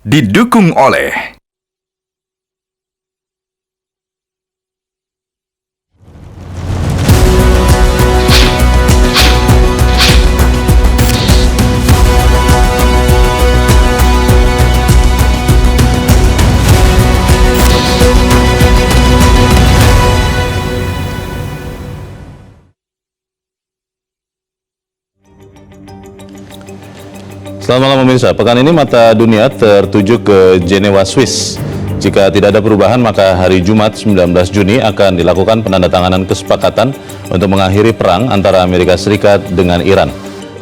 Didukung oleh Selamat malam pemirsa, pekan ini mata dunia tertuju ke Jenewa, Swiss. Jika tidak ada perubahan, maka hari Jumat 19 Juni akan dilakukan penandatanganan kesepakatan untuk mengakhiri perang antara Amerika Serikat dengan Iran.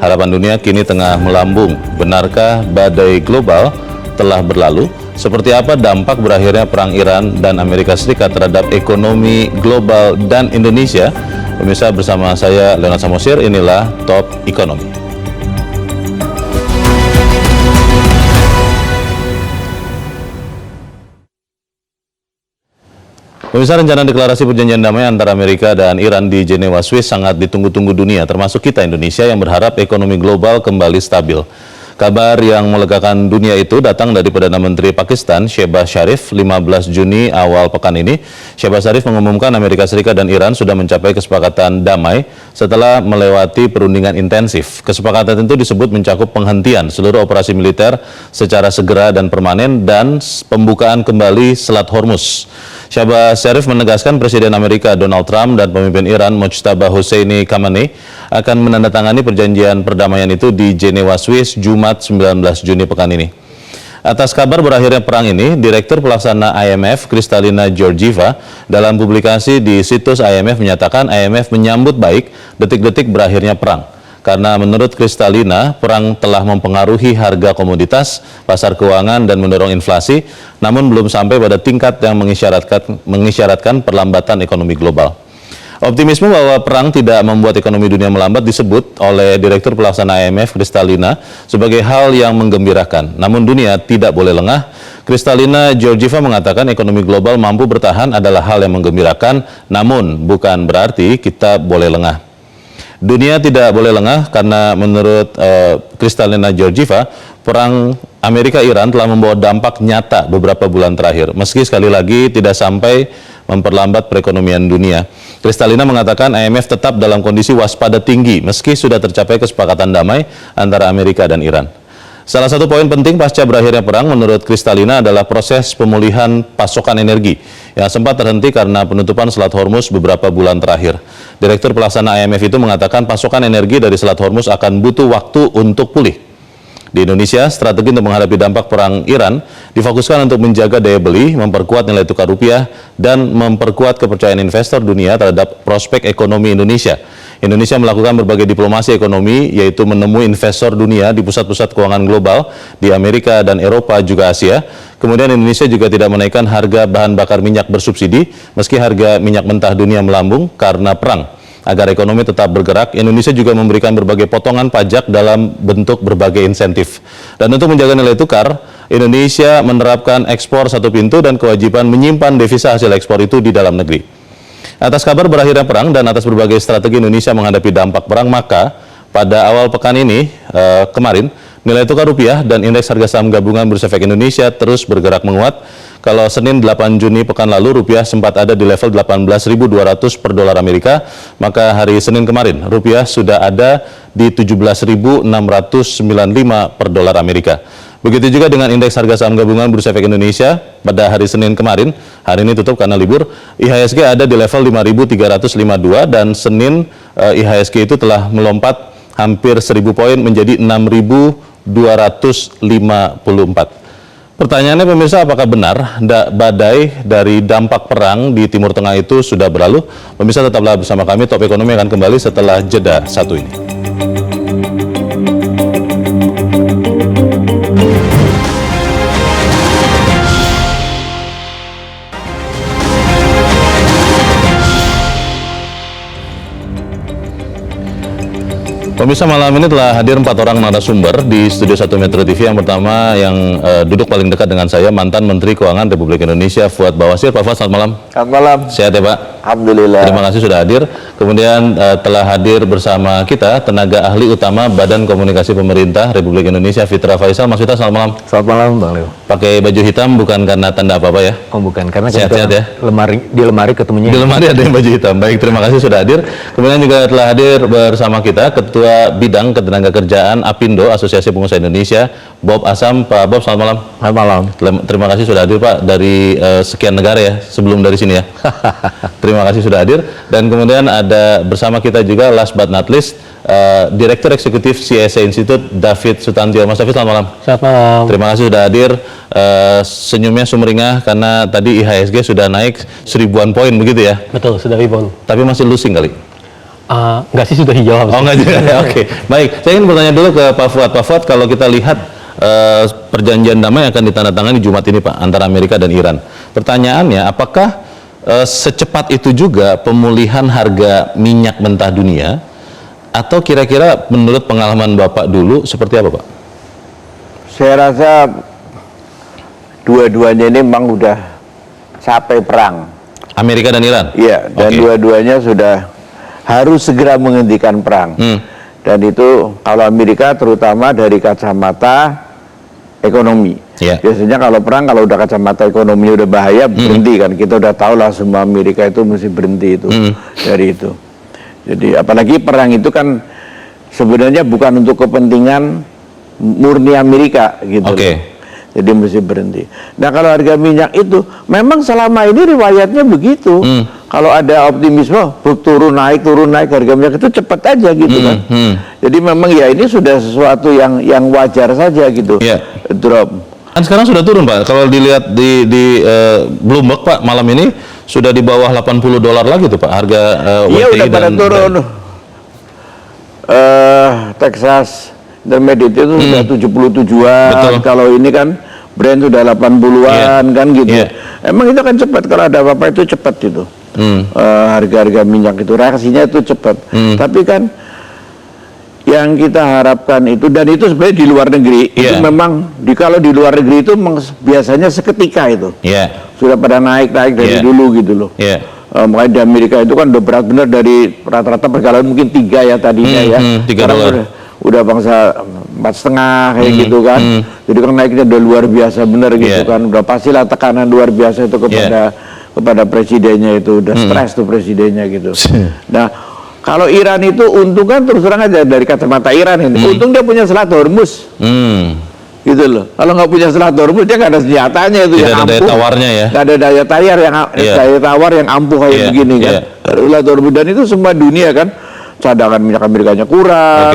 Harapan dunia kini tengah melambung. Benarkah badai global telah berlalu? Seperti apa dampak berakhirnya perang Iran dan Amerika Serikat terhadap ekonomi global dan Indonesia? Pemirsa, bersama saya Leonard Samosir, inilah Top Ekonomi. Pemirsa, rencana deklarasi perjanjian damai antara Amerika dan Iran di Jenewa, Swiss sangat ditunggu-tunggu dunia, termasuk kita Indonesia yang berharap ekonomi global kembali stabil. Kabar yang melegakan dunia itu datang dari Perdana Menteri Pakistan, Shehbaz Sharif, 15 Juni awal pekan ini. Shehbaz Sharif mengumumkan Amerika Serikat dan Iran sudah mencapai kesepakatan damai setelah melewati perundingan intensif. Kesepakatan itu disebut mencakup penghentian seluruh operasi militer secara segera dan permanen dan pembukaan kembali Selat Hormuz. Shehbaz Sharif menegaskan Presiden Amerika Donald Trump dan pemimpin Iran Mojtaba Hosseini Khamenei akan menandatangani perjanjian perdamaian itu di Jenewa, Swiss, Jumat 19 Juni pekan ini. Atas kabar berakhirnya perang ini, Direktur Pelaksana IMF Kristalina Georgieva dalam publikasi di situs IMF menyatakan IMF menyambut baik detik-detik berakhirnya perang. Karena menurut Kristalina, perang telah mempengaruhi harga komoditas, pasar keuangan, dan mendorong inflasi, namun belum sampai pada tingkat yang mengisyaratkan perlambatan ekonomi global. Optimisme bahwa perang tidak membuat ekonomi dunia melambat disebut oleh Direktur Pelaksana IMF Kristalina sebagai hal yang menggembirakan. Namun dunia tidak boleh lengah. Kristalina Georgieva mengatakan ekonomi global mampu bertahan adalah hal yang menggembirakan, namun bukan berarti kita boleh lengah. Dunia tidak boleh lengah karena menurut Kristalina Georgieva, perang Amerika-Iran telah membawa dampak nyata beberapa bulan terakhir, meski sekali lagi tidak sampai memperlambat perekonomian dunia. Kristalina mengatakan IMF tetap dalam kondisi waspada tinggi meski sudah tercapai kesepakatan damai antara Amerika dan Iran. Salah satu poin penting pasca berakhirnya perang menurut Kristalina adalah proses pemulihan pasokan energi yang sempat terhenti karena penutupan Selat Hormuz beberapa bulan terakhir. Direktur Pelaksana IMF itu mengatakan pasokan energi dari Selat Hormuz akan butuh waktu untuk pulih. Di Indonesia, strategi untuk menghadapi dampak perang Iran difokuskan untuk menjaga daya beli, memperkuat nilai tukar rupiah, dan memperkuat kepercayaan investor dunia terhadap prospek ekonomi Indonesia. Indonesia melakukan berbagai diplomasi ekonomi, yaitu menemui investor dunia di pusat-pusat keuangan global di Amerika dan Eropa juga Asia. Kemudian Indonesia juga tidak menaikkan harga bahan bakar minyak bersubsidi, meski harga minyak mentah dunia melambung karena perang. Agar ekonomi tetap bergerak, Indonesia juga memberikan berbagai potongan pajak dalam bentuk berbagai insentif. Dan untuk menjaga nilai tukar, Indonesia menerapkan ekspor satu pintu dan kewajiban menyimpan devisa hasil ekspor itu di dalam negeri. Atas kabar berakhirnya perang dan atas berbagai strategi Indonesia menghadapi dampak perang, maka pada awal pekan ini kemarin, nilai tukar rupiah dan indeks harga saham gabungan Bursa Efek Indonesia terus bergerak menguat. Kalau Senin 8 Juni pekan lalu rupiah sempat ada di level 18.200 per dolar Amerika, maka hari Senin kemarin rupiah sudah ada di 17.695 per dolar Amerika. Begitu juga dengan indeks harga saham gabungan Bursa Efek Indonesia pada hari Senin kemarin, hari ini tutup karena libur, IHSG ada di level 5.352 dan Senin IHSG itu telah melompat hampir 1.000 poin menjadi 6.254. Pertanyaannya pemirsa, apakah benar badai dari dampak perang di Timur Tengah itu sudah berlalu? Pemirsa, tetaplah bersama kami, Top Ekonomi akan kembali setelah jeda satu ini. Pemirsa, malam ini telah hadir 4 orang narasumber di Studio 1 Metro TV. Yang pertama yang duduk paling dekat dengan saya, mantan Menteri Keuangan Republik Indonesia Fuad Bawazir. Pak Fuad, selamat malam. Selamat malam. Sehat ya Pak? Alhamdulillah. Terima kasih sudah hadir. Kemudian telah hadir bersama kita tenaga ahli utama Badan Komunikasi Pemerintah Republik Indonesia, Fitra Faisal. Mas Fitra, selamat malam. Selamat malam Bang Leo. Pakai baju hitam bukan karena tanda apa-apa ya? Oh bukan, karena sehat-sehat ya? Di lemari ketemunya. Di lemari ada yang baju hitam. Baik, terima kasih sudah hadir. Kemudian juga telah hadir bersama kita Ketua Bidang Ketenagakerjaan APindo, Asosiasi Pengusaha Indonesia, Bob Asam. Pak Bob, selamat malam. Selamat malam. Terima kasih sudah hadir Pak, dari sekian negara ya, sebelum dari sini ya. Terima kasih sudah hadir. Dan kemudian ada bersama kita juga last but not least, Direktur Eksekutif CSA Institute, David Sutantio. Mas David, selamat malam. Selamat malam. Terima kasih sudah hadir. Senyumnya sumringah karena tadi IHSG sudah naik 1000-an poin begitu ya? Betul, sudah rebound. Tapi masih losing kali? Enggak sih, sudah hijau. Oh enggak juga, oke. Baik, saya ingin bertanya dulu ke Pak Fuad. Pak Fuad, kalau kita lihat perjanjian damai akan ditandatangani Jumat ini Pak, antara Amerika dan Iran. Pertanyaannya, apakah secepat itu juga pemulihan harga minyak mentah dunia, atau kira-kira menurut pengalaman Bapak dulu seperti apa Pak? Saya rasa dua-duanya ini memang udah sampai perang. Amerika dan Iran? Iya, dan dua-duanya sudah harus segera menghentikan perang. Dan itu kalau Amerika terutama dari kacamata ekonomi. Biasanya kalau perang, kalau udah kacamata ekonomi udah bahaya, berhenti kan. Kita udah tahu lah semua Amerika itu mesti berhenti itu dari itu. Jadi apalagi perang itu kan sebenarnya bukan untuk kepentingan murni Amerika gitu. Jadi mesti berhenti. Nah kalau harga minyak itu memang selama ini riwayatnya begitu. Kalau ada optimisme turun naik harga minyak itu cepat aja gitu kan. Jadi memang ya ini sudah sesuatu yang wajar saja gitu. Drop. Kan sekarang sudah turun Pak. Kalau dilihat di Bloomberg Pak, malam ini sudah di bawah $80 lagi tuh Pak harga WTI. Iya udah pada turun. Texas Intermediate itu sudah 77-an. Kalau ini kan Brent sudah 80-an kan gitu. Emang itu kan cepat, kalau ada apa-apa itu cepat gitu. Harga-harga minyak itu reaksinya itu cepat. Tapi kan yang kita harapkan itu, dan itu sebenarnya di luar negeri itu memang kalau di luar negeri itu biasanya seketika itu sudah pada naik dari dulu gitu loh. Makanya di Amerika itu kan udah berat bener, dari rata-rata perjalanan mungkin 3 ya tadinya ya. Sekarang udah bangsa 4,5 kayak gitu kan. Jadi kan naiknya udah luar biasa bener gitu kan. Udah pastilah tekanan luar biasa itu kepada presidennya, itu udah stres tuh presidennya gitu. Nah kalau Iran itu untung kan, terus terang aja dari kacamata Iran ini, untung dia punya Selat Hormuz. Gitu loh. Kalau nggak punya Selat Hormuz, dia nggak ada senjatanya itu yang ampuh. Daya tawarnya ya. Nggak ada daya tawar yang ampuh kayak begini kan. Selat Hormuz, dan itu semua dunia kan, cadangan minyak Amerikanya kurang.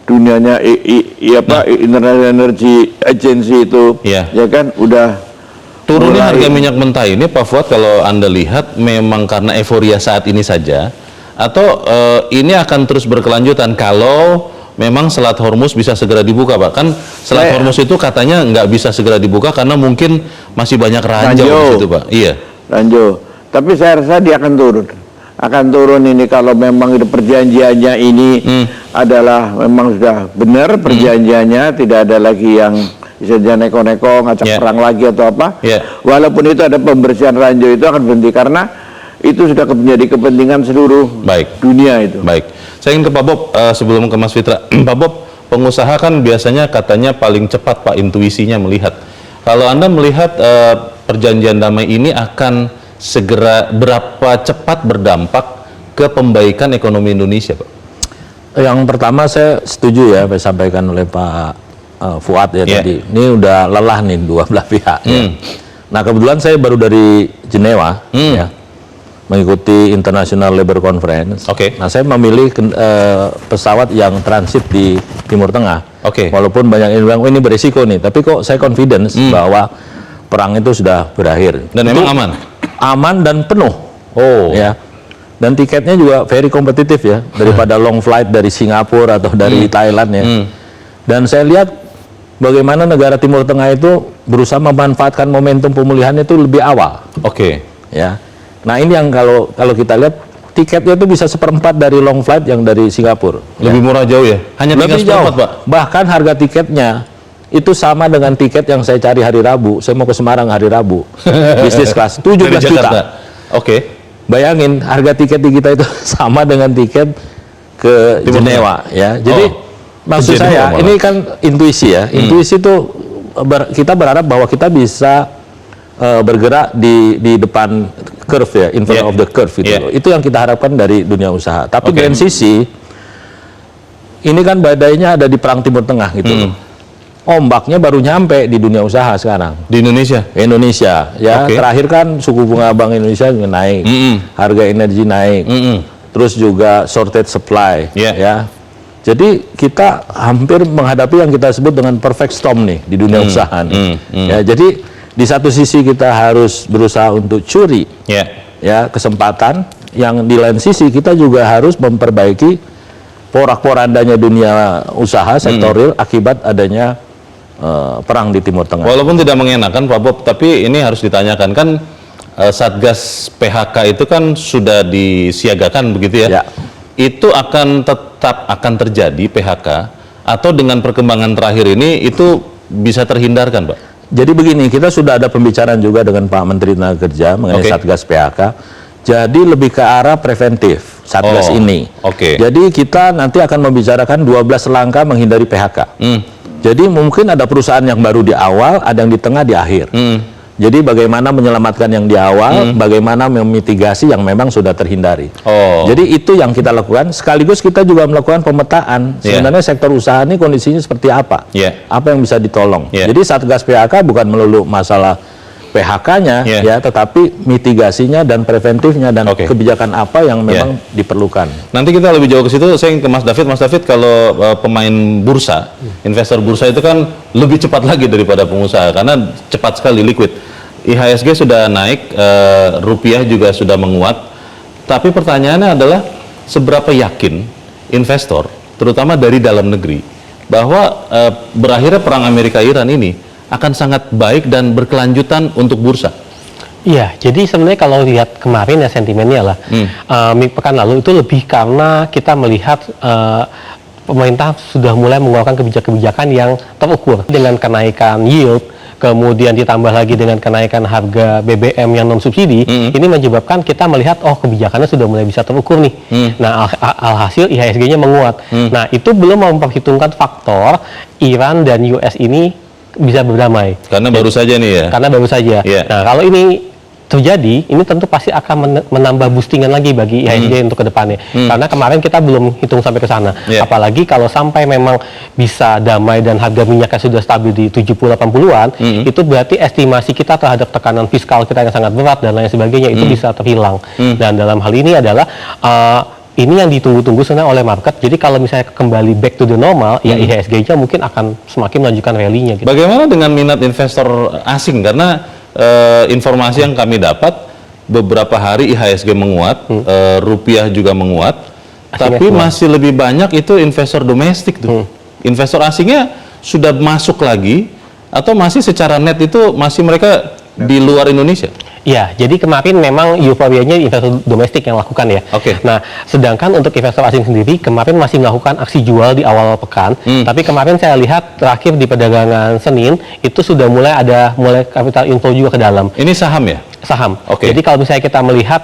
Dunianya International Energy Agency itu ya kan udah turunnya harga minyak mentah ini Pak Fuad, kalau Anda lihat memang karena euforia saat ini saja, atau ini akan terus berkelanjutan kalau memang Selat Hormuz bisa segera dibuka Pak? Kan Selat Hormuz itu katanya nggak bisa segera dibuka karena mungkin masih banyak ranjau di situ Pak. Iya. Ranjau. Tapi saya rasa dia akan turun. Akan turun ini kalau memang perjanjiannya ini adalah memang sudah benar perjanjiannya, tidak ada lagi yang bisa neko-neko ngajak perang lagi atau apa. Walaupun itu ada pembersihan ranjau, itu akan berhenti karena itu sudah menjadi kepentingan seluruh dunia itu. Baik. Saya ingin ke Pak Bob sebelum ke Mas Fitra. Pak Bob, pengusaha kan biasanya katanya paling cepat Pak intuisinya melihat. Kalau Anda melihat perjanjian damai ini akan segera berapa cepat berdampak ke pembaikan ekonomi Indonesia Pak? Yang pertama saya setuju ya, disampaikan oleh Pak Fuad ya tadi. Ini udah lelah nih dua belah pihak. Nah kebetulan saya baru dari Jenewa ya, mengikuti International Labour Conference. Nah saya memilih pesawat yang transit di Timur Tengah. Walaupun banyak yang bilang, oh ini berisiko nih, tapi kok saya confidence bahwa perang itu sudah berakhir. Dan memang aman? Aman dan penuh. Ya. Dan tiketnya juga very kompetitif ya, daripada long flight dari Singapura atau dari Thailand ya. Dan saya lihat bagaimana negara Timur Tengah itu berusaha memanfaatkan momentum pemulihan itu lebih awal. Ya. Nah ini yang kalau kita lihat tiketnya itu bisa 1/4 dari long flight yang dari Singapura. Lebih murah jauh ya? Hanya tinggal Lebih jauh, 1/4, Pak? bahkan harga tiketnya itu sama dengan tiket yang saya cari hari Rabu. Saya mau ke Semarang hari Rabu, bisnis kelas, 17 Dari juta. Jakarta. Oke. Bayangin harga tiket di kita itu sama dengan tiket ke Timur Jenewa, ya. Jadi maksud Jenewa saya malah. ini kan intuisi ya. Intuisi itu kita berharap bahwa kita bisa bergerak di depan curve ya, in front of the curve itu. Itu yang kita harapkan dari dunia usaha. Tapi di lain sisi ini kan badainya ada di perang Timur Tengah gitu loh. Ombaknya baru nyampe di dunia usaha sekarang. Di Indonesia? Indonesia, ya. Terakhir kan suku bunga Bank Indonesia naik, harga energi naik, terus juga shortage supply, ya. Jadi kita hampir menghadapi yang kita sebut dengan perfect storm nih di dunia usaha nih. Ya, jadi di satu sisi kita harus berusaha untuk curi, ya, kesempatan. Yang di lain sisi kita juga harus memperbaiki porak-porandanya dunia usaha sektor real akibat adanya perang di Timur Tengah. Walaupun tidak mengenakan Pak Bob, tapi ini harus ditanyakan kan, Satgas PHK itu kan sudah disiagakan begitu ya? Itu akan tetap akan terjadi PHK atau dengan perkembangan terakhir ini itu bisa terhindarkan, Pak? Jadi begini, kita sudah ada pembicaraan juga dengan Pak Menteri Tenaga Kerja mengenai Satgas PHK. Jadi lebih ke arah preventif Satgas ini. Jadi kita nanti akan membicarakan 12 langkah menghindari PHK. Jadi mungkin ada perusahaan yang baru di awal, ada yang di tengah, di akhir. Jadi bagaimana menyelamatkan yang di awal, bagaimana memitigasi yang memang sudah terhindari. Jadi itu yang kita lakukan. Sekaligus kita juga melakukan pemetaan. Sebenarnya sektor usaha ini kondisinya seperti apa? Apa yang bisa ditolong? Jadi Satgas PHK bukan melulu masalah PHK-nya, ya, tetapi mitigasinya dan preventifnya dan kebijakan apa yang memang diperlukan. Nanti kita lebih jauh ke situ. Saya ke Mas David. Mas David, kalau pemain bursa, investor bursa itu kan lebih cepat lagi daripada pengusaha karena cepat sekali liquid. IHSG sudah naik, rupiah juga sudah menguat. Tapi pertanyaannya adalah seberapa yakin investor, terutama dari dalam negeri, bahwa berakhirnya perang Amerika-Iran ini akan sangat baik dan berkelanjutan untuk bursa? Iya, jadi sebenarnya kalau lihat kemarin ya sentimennya lah, pekan lalu itu lebih karena kita melihat pemerintah sudah mulai mengeluarkan kebijakan-kebijakan yang terukur dengan kenaikan yield, kemudian ditambah lagi dengan kenaikan harga BBM yang non subsidi, ini menyebabkan kita melihat kebijakannya sudah mulai bisa terukur nih. Nah, alhasil IHSG-nya menguat. Nah, itu belum memperhitungkan faktor Iran dan US ini bisa berdamai. Karena baru saja nih ya? Karena baru saja. Nah, kalau ini terjadi, ini tentu pasti akan menambah boostingan lagi bagi IHSG untuk kedepannya. Karena kemarin kita belum hitung sampai ke sana. Apalagi kalau sampai memang bisa damai dan harga minyaknya sudah stabil di 70-80-an, itu berarti estimasi kita terhadap tekanan fiskal kita yang sangat berat dan lain sebagainya itu bisa terhilang. Dan dalam hal ini adalah ini yang ditunggu-tunggu sebenarnya oleh market. Jadi kalau misalnya kembali back to the normal, ya IHSG-nya mungkin akan semakin melanjutkan rally-nya. Gitu. Bagaimana dengan minat investor asing? Karena informasi yang kami dapat, beberapa hari IHSG menguat, rupiah juga menguat, tapi masih lebih banyak itu investor domestik tuh. Investor asingnya sudah masuk lagi, atau masih secara net itu masih mereka di luar Indonesia? Ya, jadi kemarin memang euforianya investor domestik yang lakukan ya. Nah, sedangkan untuk investor asing sendiri kemarin masih melakukan aksi jual di awal pekan. Tapi kemarin saya lihat terakhir di perdagangan Senin itu sudah mulai capital inflow juga ke dalam. Ini saham ya? Saham. Jadi kalau misalnya kita melihat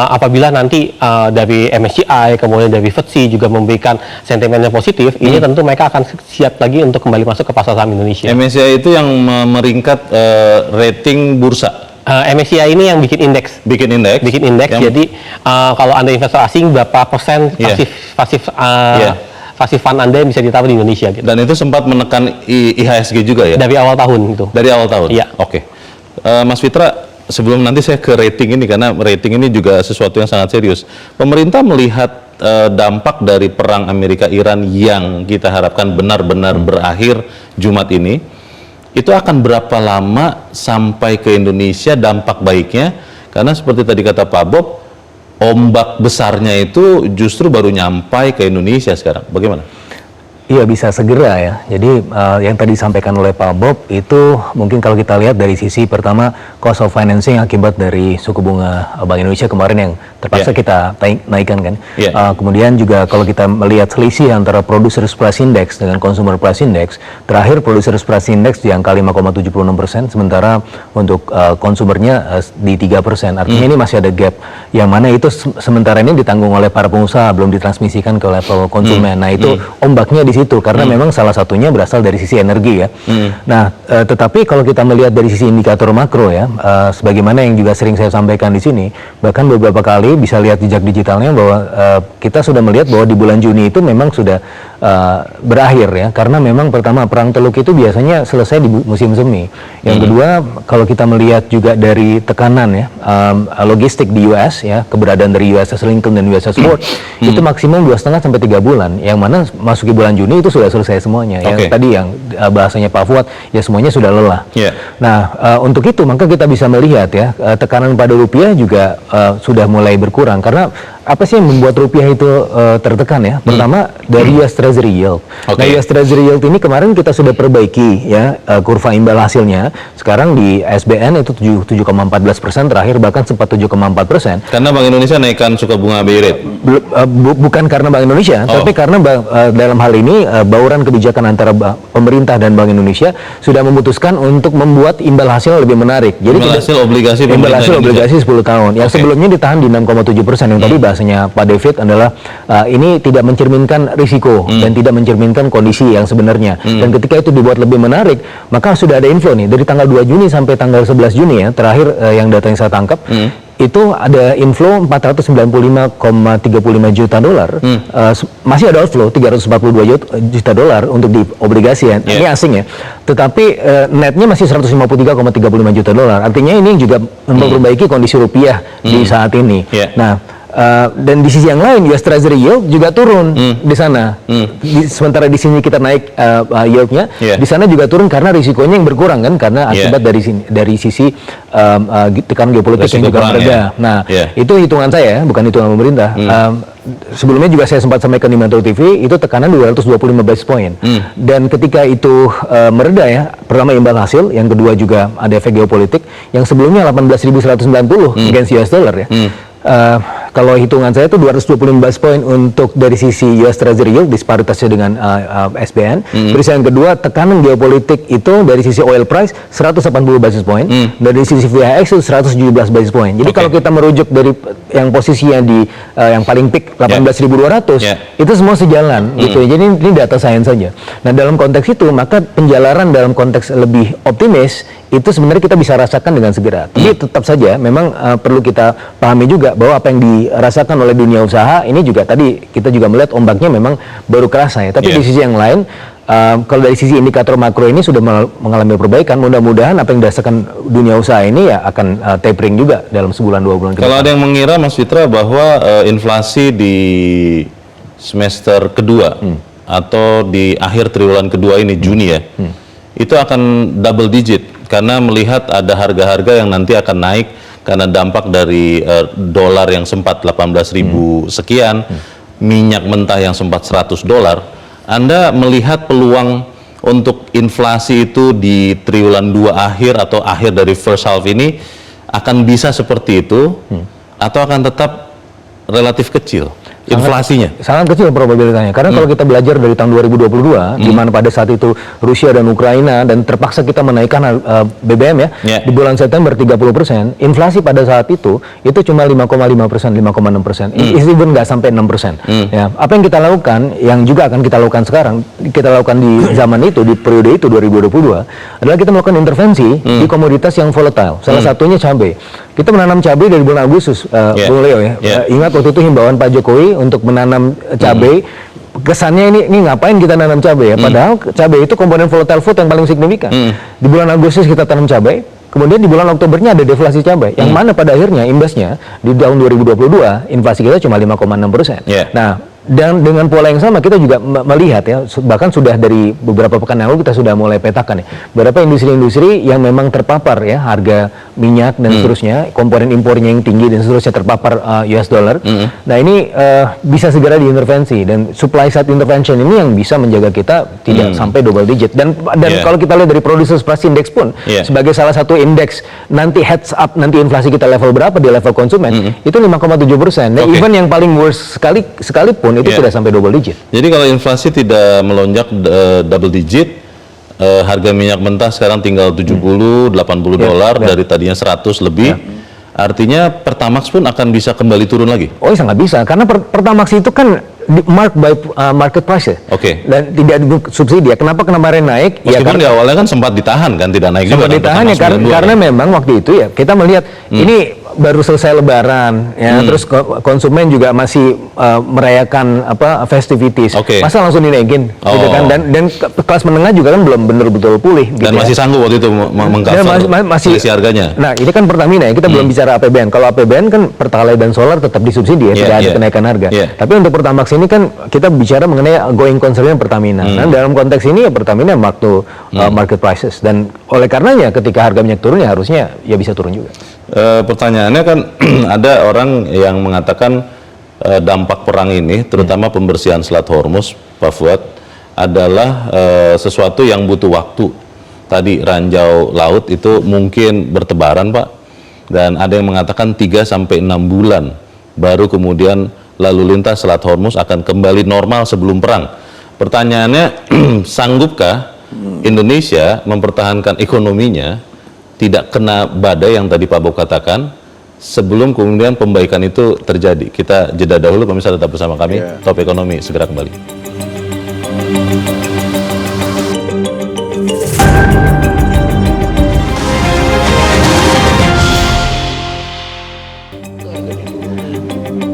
apabila nanti dari MSCI kemudian dari FTSE juga memberikan sentimen yang positif, ini tentu mereka akan siap lagi untuk kembali masuk ke pasar saham Indonesia. MSCI itu yang meringkat rating bursa. MSCI ini yang bikin indeks. Bikin indeks. Jadi kalau Anda investor asing berapa persen pasif fund Anda yang bisa ditaruh di Indonesia gitu. Dan itu sempat menekan IHSG juga ya? Dari awal tahun itu. Dari awal tahun? Iya. Mas Fitra, sebelum nanti saya ke rating ini, karena rating ini juga sesuatu yang sangat serius. Pemerintah melihat dampak dari perang Amerika-Iran yang kita harapkan benar-benar berakhir Jumat ini, itu akan berapa lama sampai ke Indonesia dampak baiknya? Karena seperti tadi kata Pak Bob, ombak besarnya itu justru baru nyampai ke Indonesia sekarang. Bagaimana? Iya, bisa segera ya. Jadi yang tadi disampaikan oleh Pak Bob itu mungkin kalau kita lihat dari sisi pertama cost of financing akibat dari suku bunga Bank Indonesia kemarin yang terpaksa kita naikkan kan. Kemudian juga kalau kita melihat selisih antara Producers Price Index dengan Consumer Price Index, terakhir Producers Price Index di angka 5,76%, sementara untuk konsumernya di 3%. Artinya ini masih ada gap yang mana itu sementara ini ditanggung oleh para pengusaha, belum ditransmisikan ke level konsumen. Nah itu ombaknya di situ karena memang salah satunya berasal dari sisi energi ya. Nah, tetapi kalau kita melihat dari sisi indikator makro ya, sebagaimana yang juga sering saya sampaikan di sini, bahkan beberapa kali bisa lihat jejak digitalnya bahwa kita sudah melihat bahwa di bulan Juni itu memang sudah berakhir ya, karena memang pertama perang Teluk itu biasanya selesai di musim semi. Yang kedua, kalau kita melihat juga dari tekanan ya, logistik di US ya, keberadaan dari USS Lincoln dan USS Ford itu maksimum 2,5 sampai 3 bulan, yang mana masuki bulan Juni itu sudah selesai semuanya. Yang tadi yang bahasanya Pak Fuad ya semuanya sudah lelah. Nah, untuk itu maka kita bisa melihat ya tekanan pada rupiah juga sudah mulai berkurang. Karena apa sih yang membuat rupiah itu tertekan ya? Pertama dari US Treasury Yield. Nah, US Treasury Yield ini kemarin kita sudah perbaiki ya kurva imbal hasilnya. Sekarang di SBN itu 7,14%, terakhir bahkan sempat 7,4%. Karena Bank Indonesia naikkan suku bunga BI rate. Bukan karena Bank Indonesia, tapi karena dalam hal ini bauran kebijakan antara pemerintah dan Bank Indonesia sudah memutuskan untuk membuat imbal hasil lebih menarik. Jadi imbal hasil obligasi imbal hasil obligasi 10 tahun. Yang sebelumnya ditahan di 6,7%. Yang tadi bahasanya Pak David adalah ini tidak mencerminkan risiko dan tidak mencerminkan kondisi yang sebenarnya. Dan ketika itu dibuat lebih menarik, maka sudah ada inflow nih dari tanggal 2 Juni sampai tanggal 11 Juni ya, terakhir yang data yang saya tangkap. Itu ada inflow 495,35 juta dolar, masih ada outflow 342 juta dolar untuk di obligasi ya, ini asing ya, tetapi netnya masih 153,35 juta dolar, artinya ini juga memperbaiki kondisi rupiah di saat ini. Nah, dan di sisi yang lain US Treasury Yield juga turun di sana. Sementara di sini kita naik yieldnya, di sana juga turun karena risikonya yang berkurang kan, karena akibat dari sisi tekanan geopolitik yang juga mereda. Nah, itu hitungan saya, bukan hitungan pemerintah. Sebelumnya juga saya sempat sampaikan di Metro TV, itu tekanan 225 basis point. Dan ketika itu mereda ya, pertama imbal hasil, yang kedua juga ada efek geopolitik, yang sebelumnya 18.190 against US dollar ya. Kalau hitungan saya itu 225 basis point untuk dari sisi US Treasury Yield, disparitasnya dengan SBN. Terus yang kedua, tekanan geopolitik itu dari sisi oil price 180 basis point, dari sisi VIX itu 117 basis point. Jadi kalau kita merujuk dari yang posisinya di yang paling peak 18.200, itu semua sejalan gitu. Jadi ini data sains saja. Nah, dalam konteks itu maka penjalanan dalam konteks lebih optimis itu sebenarnya kita bisa rasakan dengan segera. Tapi tetap saja memang perlu kita pahami juga bahwa apa yang dirasakan oleh dunia usaha ini juga tadi kita juga melihat ombaknya memang baru kerasa ya. Tapi di sisi yang lain, kalau dari sisi indikator makro ini sudah mengalami perbaikan, mudah-mudahan apa yang dirasakan dunia usaha ini ya akan tapering juga dalam sebulan 2 bulan ke depan. Kalau ada yang mengira Mas Fitra bahwa inflasi di semester kedua atau di akhir triwulan kedua ini Juni ya, itu akan double digit karena melihat ada harga-harga yang nanti akan naik karena dampak dari dolar yang sempat 18.000 sekian, minyak mentah yang sempat 100 dolar. Anda melihat peluang untuk inflasi itu di triwulan 2 akhir atau akhir dari first half ini akan bisa seperti itu atau akan tetap relatif kecil inflasinya? Sangat kecil probabilitasnya. Karena kalau kita belajar dari tahun 2022, di mana pada saat itu Rusia dan Ukraina dan terpaksa kita menaikkan BBM ya, di bulan September 30%, inflasi pada saat itu cuma 5,5%, 5,6%. Even nggak sampai 6%. Ya, apa yang kita lakukan, yang juga akan kita lakukan sekarang, kita lakukan di zaman itu, di periode itu 2022, adalah kita melakukan intervensi di komoditas yang volatile. Salah satunya cabai. Kita menanam cabai dari bulan Agustus, Bung Leo ya. Ingat waktu itu himbauan Pak Jokowi untuk menanam cabai, kesannya ini ngapain kita nanam cabai ya? Padahal cabai itu komponen volatile food yang paling signifikan. Di bulan Agustus kita tanam cabai, kemudian di bulan Oktobernya ada deflasi cabai, yang mana pada akhirnya imbasnya di tahun 2022 inflasi kita cuma 5,6%. Nah, Dan dengan pola yang sama kita juga melihat ya, bahkan sudah dari beberapa pekan yang lalu kita sudah mulai petakan ya, beberapa industri-industri yang memang terpapar ya harga minyak dan seterusnya, komponen impornya yang tinggi dan seterusnya terpapar US dollar. Nah ini bisa segera diintervensi, dan supply side intervention ini yang bisa menjaga kita tidak sampai double digit. Dan kalau kita lihat dari Producers Price Index pun sebagai salah satu indeks nanti heads up nanti inflasi kita level berapa di level konsumen itu 5,7%. Dan even yang paling worst sekalipun itu sudah sampai double digit. Jadi kalau inflasi tidak melonjak double digit, harga minyak mentah sekarang tinggal 70-80 dolar dari tadinya 100 lebih. Artinya Pertamax pun akan bisa kembali turun lagi. Oh, sangat bisa, karena Pertamax itu kan marked by market price ya. Dan tidak subsidi ya. Kenapa kemarin naik? Meskipun di awalnya kan sempat ditahan kan, tidak naik juga. Sempat ditahan ya karena memang waktu itu ya kita melihat ini baru selesai Lebaran ya, terus konsumen juga masih merayakan festivities. Masa langsung dinaikin gitu kan, dan kelas menengah juga kan belum benar-betul pulih gitu. Dan masih sanggup waktu itu mengcover selisih harganya. Nah, ini kan Pertamina ya, kita belum bicara APBN. Kalau APBN kan Pertalite dan solar tetap disubsidi ya, tidak ada kenaikan harga. Tapi untuk Pertamax ini kan kita bicara mengenai going concern Pertamina. Nah, dalam konteks ini ya Pertamina mark to market prices, dan oleh karenanya ketika harga minyak turun ya harusnya ya bisa turun juga. Pertanyaannya kan ada orang yang mengatakan dampak perang ini, terutama pembersihan Selat Hormuz, Pak Fuad, adalah sesuatu yang butuh waktu. Tadi ranjau laut itu mungkin bertebaran, Pak, dan ada yang mengatakan 3-6 bulan baru kemudian lalu lintas Selat Hormuz akan kembali normal sebelum perang. Pertanyaannya, sanggupkah Indonesia mempertahankan ekonominya tidak kena badai yang tadi Pak Bob katakan sebelum kemudian pembaikan itu terjadi? Kita jeda dahulu, pemirsa, tetap bersama kami. Top Ekonomi segera kembali.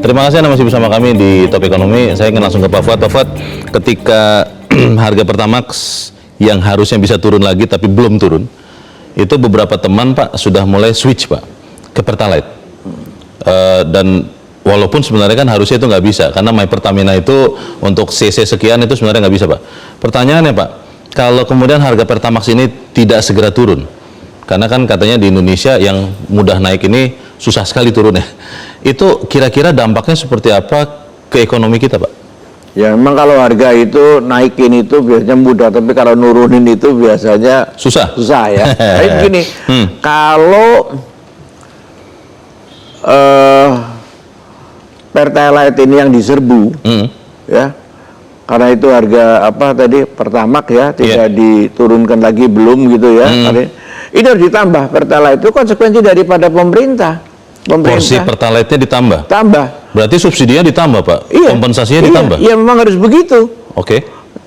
Terima kasih Anda masih bersama kami di Top Ekonomi. Saya ingin langsung ke Pak Fuad. Pak Fuad, ketika harga Pertamax yang harusnya bisa turun lagi tapi belum turun, itu beberapa teman Pak sudah mulai switch Pak ke Pertalite, dan walaupun sebenarnya kan harusnya itu nggak bisa karena My Pertamina itu untuk CC sekian itu sebenarnya nggak bisa Pak. Pertanyaannya Pak, kalau kemudian harga Pertamax ini tidak segera turun, karena kan katanya di Indonesia yang mudah naik ini susah sekali turunnya, itu kira-kira dampaknya seperti apa ke ekonomi kita Pak? Ya memang kalau harga itu naikin itu biasanya mudah, tapi kalau nurunin itu biasanya susah ya. Tapi begini, kalau Pertalite ini yang diserbu, ya, karena itu harga Pertamax ya tidak diturunkan lagi belum gitu ya. Ini harus ditambah. Pertalite itu konsekuensi daripada pemerintah. Porsi Pertalite-nya ditambah? Tambah. Berarti subsidinya ditambah, Pak? Iya. Kompensasinya ditambah? Iya, memang harus begitu.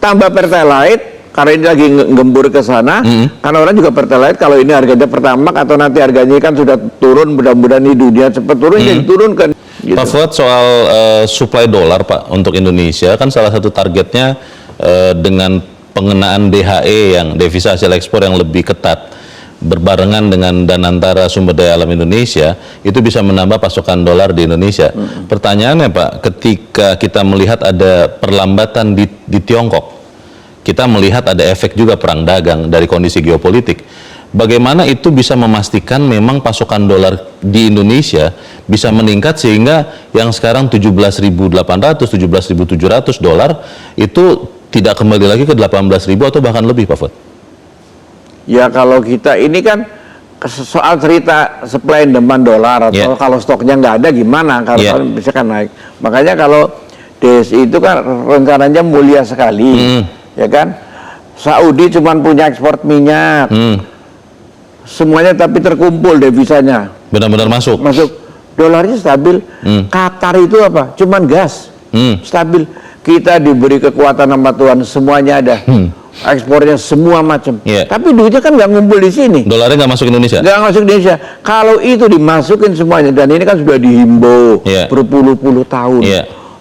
Tambah Pertalite, karena ini lagi gembur ke sana, karena orang juga Pertalite, kalau ini harganya Pertamax atau nanti harganya kan sudah turun, mudah-mudahan di dunia cepat turun, jadi turunkan. Gitu. Pak Fuad, soal supply dolar, Pak, untuk Indonesia, kan salah satu targetnya dengan pengenaan DHE yang devisa hasil ekspor yang lebih ketat, berbarengan dengan Danantara Sumber Daya Alam Indonesia, itu bisa menambah pasokan dolar di Indonesia. Pertanyaannya Pak, ketika kita melihat ada perlambatan di Tiongkok, kita melihat ada efek juga perang dagang dari kondisi geopolitik, bagaimana itu bisa memastikan memang pasokan dolar di Indonesia bisa meningkat sehingga yang sekarang 17.800, 17.700 dolar itu tidak kembali lagi ke 18.000 atau bahkan lebih, Pak Fuad? Ya kalau kita ini kan soal cerita supply and demand dolar, atau kalau stoknya nggak ada gimana kalau bisa kan naik. Makanya kalau DSI itu kan rencananya mulia sekali, ya kan. Saudi cuma punya ekspor minyak, semuanya tapi terkumpul devisanya. Benar-benar masuk. Dolarnya stabil. Qatar itu apa? Cuman gas, stabil. Kita diberi kekuatan sama Tuhan, semuanya ada. Ekspornya semua macam, tapi duitnya kan nggak ngumpul di sini. Dolarnya nggak masuk Indonesia? Nggak masuk Indonesia. Kalau itu dimasukin semuanya, dan ini kan sudah dihimbau berpuluh-puluh tahun.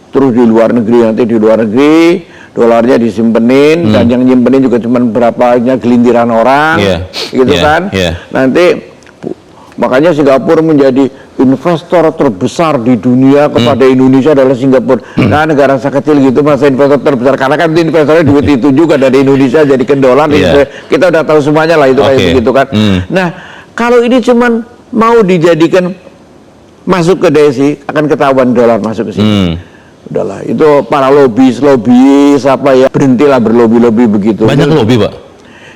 Terus di luar negeri, nanti di luar negeri dolarnya disimpenin, dan yang nyimpenin juga cuma berapanya gelintiran orang, gitu kan. Nanti makanya Singapura menjadi investor terbesar di dunia kepada Indonesia adalah Singapura. Nah, negara sekecil gitu masa investor terbesar, karena kan investornya duit itu juga dari Indonesia jadi ke dolar. Kita udah tahu semuanya lah itu kayak begitu kan. Nah, kalau ini cuman mau dijadikan masuk ke DSI, akan ketahuan dolar masuk ke sini. Udahlah, itu para lobis apa ya, berhentilah berlobi-lobi begitu. Banyak lobby, Pak?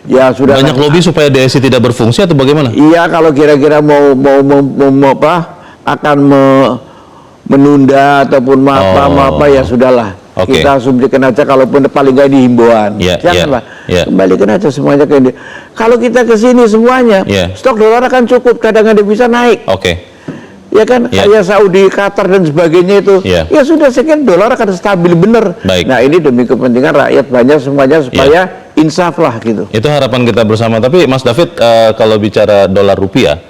Ya sudah. Banyak lobby supaya DSI tidak berfungsi atau bagaimana? Iya, kalau kira-kira mau akan menunda ataupun apa ya sudahlah. Kita asumsikan aja, kalaupun paling nggak ini himbauan. Janganlah. Kembalikan aja semuanya ke ini. Kalau kita ke sini semuanya, stok dolar akan cukup, kadang-kadang bisa naik. Ya kan, kayak Saudi, Qatar dan sebagainya itu. Ya sudah, sekian dolar akan stabil bener. Nah, ini demi kepentingan rakyat banyak semuanya supaya insaf lah gitu. Itu harapan kita bersama. Tapi Mas David, kalau bicara dolar rupiah,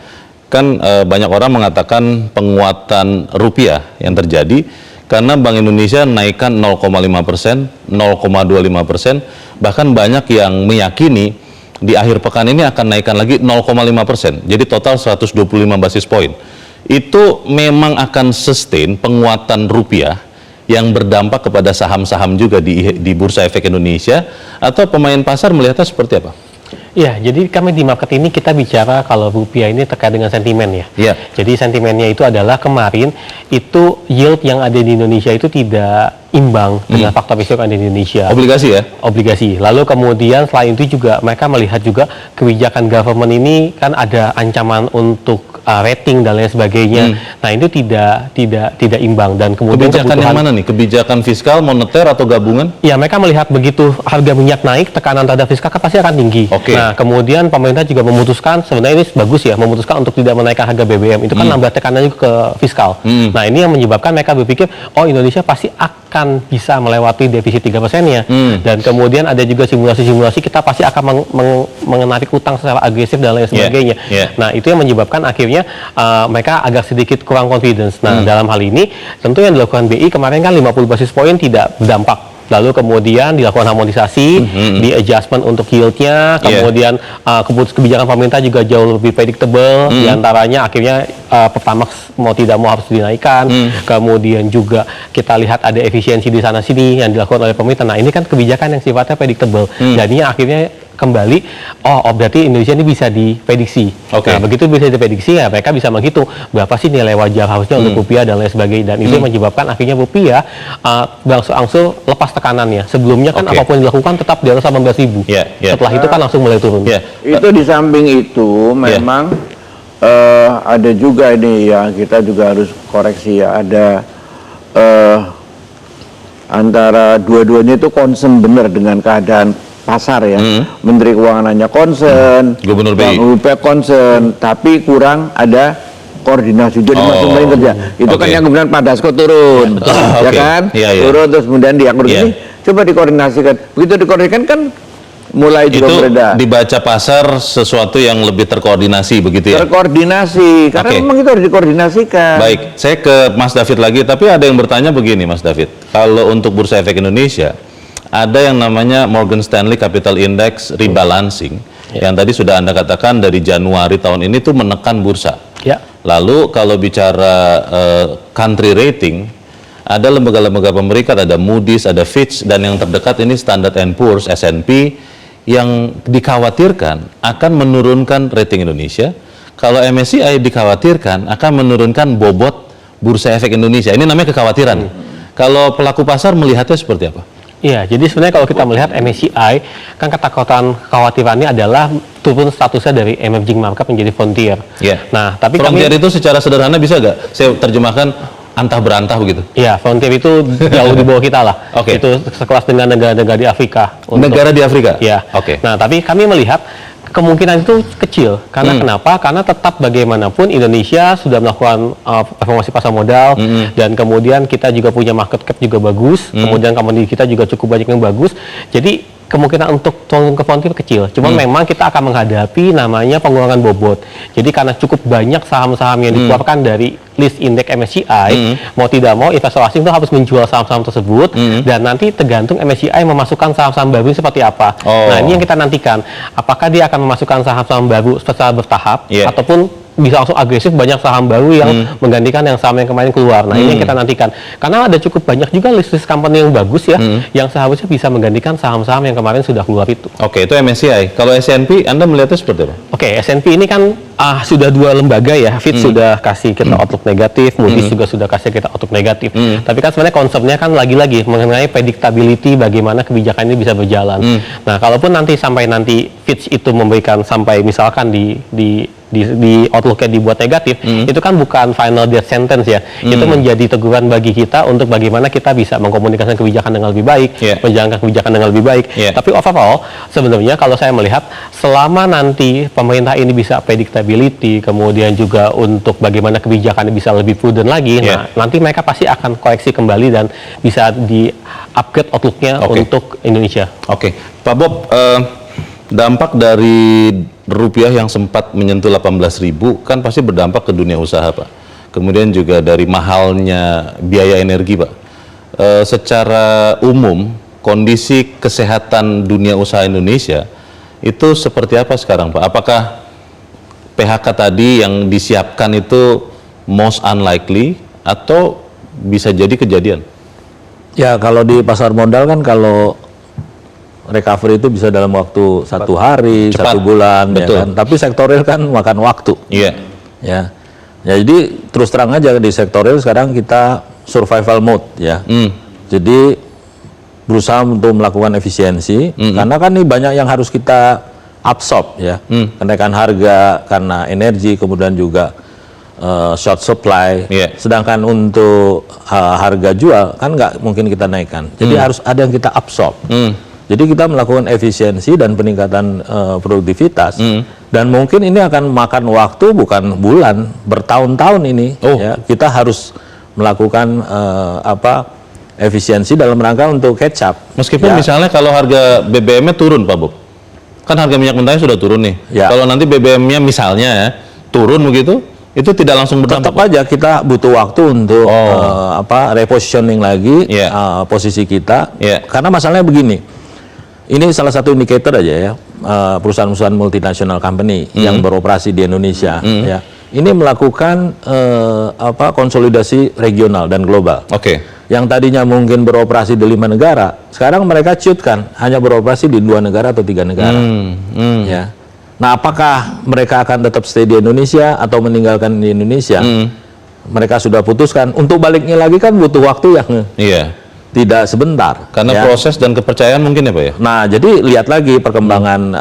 kan banyak orang mengatakan penguatan rupiah yang terjadi karena Bank Indonesia naikkan 0,5%, 0,25%, bahkan banyak yang meyakini di akhir pekan ini akan naikkan lagi 0,5%. Jadi total 125 basis poin. Itu memang akan sustain penguatan rupiah yang berdampak kepada saham-saham juga di Bursa Efek Indonesia, atau pemain pasar melihatnya seperti apa? Ya, jadi kami di market ini kita bicara kalau rupiah ini terkait dengan sentimen ya. Jadi sentimennya itu adalah kemarin itu yield yang ada di Indonesia itu tidak imbang dengan faktor risiko yang ada di Indonesia. Obligasi ya? Obligasi. Lalu kemudian selain itu juga mereka melihat juga kebijakan government ini kan ada ancaman untuk rating dan lain sebagainya. Nah, itu tidak imbang, dan kemudian kebijakan yang mana nih? Kebijakan fiskal, moneter, atau gabungan? Ya, mereka melihat begitu harga minyak naik, tekanan terhadap fiskal kan pasti akan tinggi. Nah, kemudian pemerintah juga memutuskan, sebenarnya ini bagus ya, memutuskan untuk tidak menaikkan harga BBM. Itu kan nambah tekanannya juga ke fiskal. Nah, ini yang menyebabkan mereka berpikir, oh, Indonesia pasti akan bisa melewati defisit 3%-nya. Dan kemudian ada juga simulasi-simulasi kita pasti akan menarik utang secara agresif dan lain sebagainya. Nah, itu yang menyebabkan akhirnya mereka agak sedikit kurang confidence. Nah, dalam hal ini tentu yang dilakukan BI kemarin kan 50 basis poin tidak berdampak. Lalu kemudian dilakukan harmonisasi, di adjustment untuk yieldnya, kemudian kebijakan pemerintah juga jauh lebih predictable. Di antaranya akhirnya Pertamax mau tidak mau harus dinaikkan. Kemudian juga kita lihat ada efisiensi di sana sini yang dilakukan oleh pemerintah. Nah, ini kan kebijakan yang sifatnya predictable. Jadinya akhirnya kembali, berarti Indonesia ini bisa diprediksi. Nah, begitu bisa diprediksi, ya mereka bisa menghitung berapa sih nilai wajar harusnya untuk rupiah dan lain sebagainya. Dan itu menyebabkan akhirnya rupiah berangsur-angsur lepas tekanannya. Sebelumnya kan apapun yang dilakukan tetap di atas 18.000. Setelah itu kan langsung mulai turun. Itu di samping itu memang ada juga ini ya, kita juga harus koreksi ya, ada antara dua-duanya itu concern benar dengan keadaan pasar ya. Menteri Keuangan hanya concern, Gubernur BI concern, tapi kurang ada koordinasi. Jadi masing-masing kerja. Itu kan yang kemudian Pak Dasko turun, ya kan? Turun terus kemudian diatur ini, coba dikoordinasikan. Begitu dikoordinasikan kan mulai juga beredar. Dibaca pasar sesuatu yang lebih terkoordinasi begitu ya? Terkoordinasi, karena memang itu harus dikoordinasikan. Baik, saya ke Mas David lagi, tapi ada yang bertanya begini Mas David, kalau untuk Bursa Efek Indonesia, ada yang namanya Morgan Stanley Capital Index rebalancing, yang tadi sudah Anda katakan dari Januari tahun ini tuh menekan bursa. Lalu kalau bicara country rating, ada lembaga-lembaga pemerintah, ada Moody's, ada Fitch, dan yang terdekat ini Standard & Poor's, S&P, yang dikhawatirkan akan menurunkan rating Indonesia. Kalau MSCI dikhawatirkan akan menurunkan bobot Bursa Efek Indonesia. Ini namanya kekhawatiran. Kalau pelaku pasar melihatnya seperti apa? Iya, jadi sebenarnya kalau kita melihat MSCI, kan kekhawatirannya adalah turun statusnya dari emerging market menjadi frontier. Nah, tapi frontier itu secara sederhana bisa nggak saya terjemahkan antah berantah begitu? Iya, frontier itu jauh di bawah kita lah. Itu sekelas dengan negara-negara di Afrika. Negara di Afrika? Iya. Nah, tapi kami melihat kemungkinan itu kecil. Karena kenapa? Karena tetap bagaimanapun Indonesia sudah melakukan reformasi pasar modal, dan kemudian kita juga punya market cap juga bagus, kemudian komoditi kita juga cukup banyak yang bagus. Jadi kemungkinan untuk turun ke frontier kecil. Cuma memang kita akan menghadapi namanya pengurangan bobot. Jadi karena cukup banyak saham-saham yang dikeluarkan dari list indeks MSCI, mau tidak mau investor asing itu harus menjual saham-saham tersebut, dan nanti tergantung MSCI memasukkan saham-saham baru seperti apa. Nah, ini yang kita nantikan. Apakah dia akan memasukkan saham-saham baru secara bertahap, ataupun bisa langsung agresif, banyak saham baru yang menggantikan yang saham yang kemarin keluar. Nah, ini yang kita nantikan. Karena ada cukup banyak juga list company yang bagus ya, yang seharusnya bisa menggantikan saham-saham yang kemarin sudah keluar itu. Oke, itu MSCI. Kalau S&P, Anda melihatnya seperti apa? Oke, S&P ini kan sudah 2 lembaga ya, Fitch sudah kasih kita outlook negatif, Moody's juga sudah kasih kita outlook negatif. Tapi kan sebenarnya konsepnya kan lagi-lagi mengenai predictability, bagaimana kebijakan ini bisa berjalan. Nah, kalaupun nanti sampai Fitch itu memberikan sampai misalkan di outlook-nya dibuat negatif, itu kan bukan final death sentence ya. Itu menjadi teguran bagi kita untuk bagaimana kita bisa mengkomunikasikan kebijakan dengan lebih baik, menjalankan kebijakan dengan lebih baik. Tapi overall, sebenarnya kalau saya melihat, selama nanti pemerintah ini bisa predictability, kemudian juga untuk bagaimana kebijakan bisa lebih prudent lagi, nah nanti mereka pasti akan koreksi kembali dan bisa di-upgrade outlook-nya untuk Indonesia. Oke, Pak Bob, dampak dari rupiah yang sempat menyentuh 18.000 kan pasti berdampak ke dunia usaha, Pak. Kemudian juga dari mahalnya biaya energi, Pak. Secara umum, kondisi kesehatan dunia usaha Indonesia itu seperti apa sekarang, Pak? Apakah PHK tadi yang disiapkan itu most unlikely atau bisa jadi kejadian? Ya, kalau di pasar modal kan kalau recovery itu bisa dalam waktu 1 hari, Cepat. 1 bulan, ya Betul. kan. Tapi sektorial kan makan waktu. Iya. Ya, jadi terus terang aja di sektorial sekarang kita survival mode ya. Jadi berusaha untuk melakukan efisiensi karena kan ini banyak yang harus kita absorb ya. Kenaikan harga karena energi, kemudian juga short supply. Sedangkan untuk harga jual kan nggak mungkin kita naikkan. Jadi harus ada yang kita absorb. Jadi kita melakukan efisiensi dan peningkatan produktivitas, dan mungkin ini akan makan waktu bukan bulan, bertahun-tahun ini. Ya, kita harus melakukan efisiensi dalam rangka untuk catch up. Meskipun misalnya kalau harga BBM-nya turun, Pak Bob, kan harga minyak mentahnya sudah turun nih. Kalau nanti BBM-nya misalnya ya turun begitu, itu tidak langsung berdampak. Tetap aja kita butuh waktu untuk repositioning lagi posisi kita. Karena masalahnya begini. Ini salah satu indikator aja ya, perusahaan-perusahaan multinational company yang beroperasi di Indonesia. Ya, ini melakukan konsolidasi regional dan global. Yang tadinya mungkin beroperasi di 5 negara, sekarang mereka ciutkan hanya beroperasi di 2 negara atau 3 negara. Ya. Nah, apakah mereka akan tetap stay di Indonesia atau meninggalkan di Indonesia? Mereka sudah putuskan. Untuk baliknya lagi kan butuh waktu yang tidak sebentar. Karena proses dan kepercayaan mungkin ya, Pak ya? Nah, jadi lihat lagi perkembangan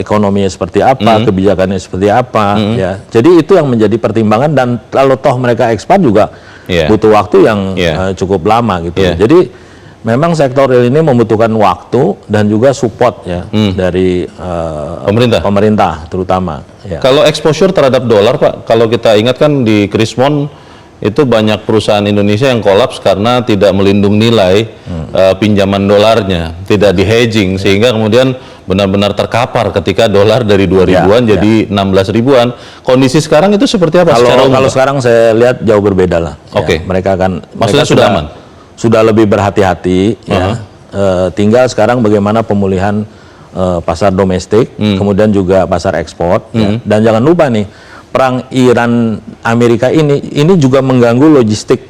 ekonominya seperti apa, kebijakannya seperti apa. Ya. Jadi itu yang menjadi pertimbangan, dan kalau toh mereka ekspan juga butuh waktu yang cukup lama gitu. Jadi memang sektor real ini membutuhkan waktu dan juga support ya dari pemerintah terutama. Ya. Kalau exposure terhadap dolar, Pak, kalau kita ingat kan di Krismon itu banyak perusahaan Indonesia yang kolaps karena tidak melindungi nilai pinjaman dolarnya, tidak di hedging, sehingga kemudian benar-benar terkapar ketika dolar dari 2 ribuan jadi 16 ribuan. Kondisi sekarang itu seperti apa? Kalau sekarang saya lihat jauh berbeda lah. Mereka akan, maksudnya sudah aman? Sudah lebih berhati-hati. Tinggal sekarang bagaimana pemulihan pasar domestik, kemudian juga pasar ekspor. Dan jangan lupa nih, perang Iran Amerika ini juga mengganggu logistik,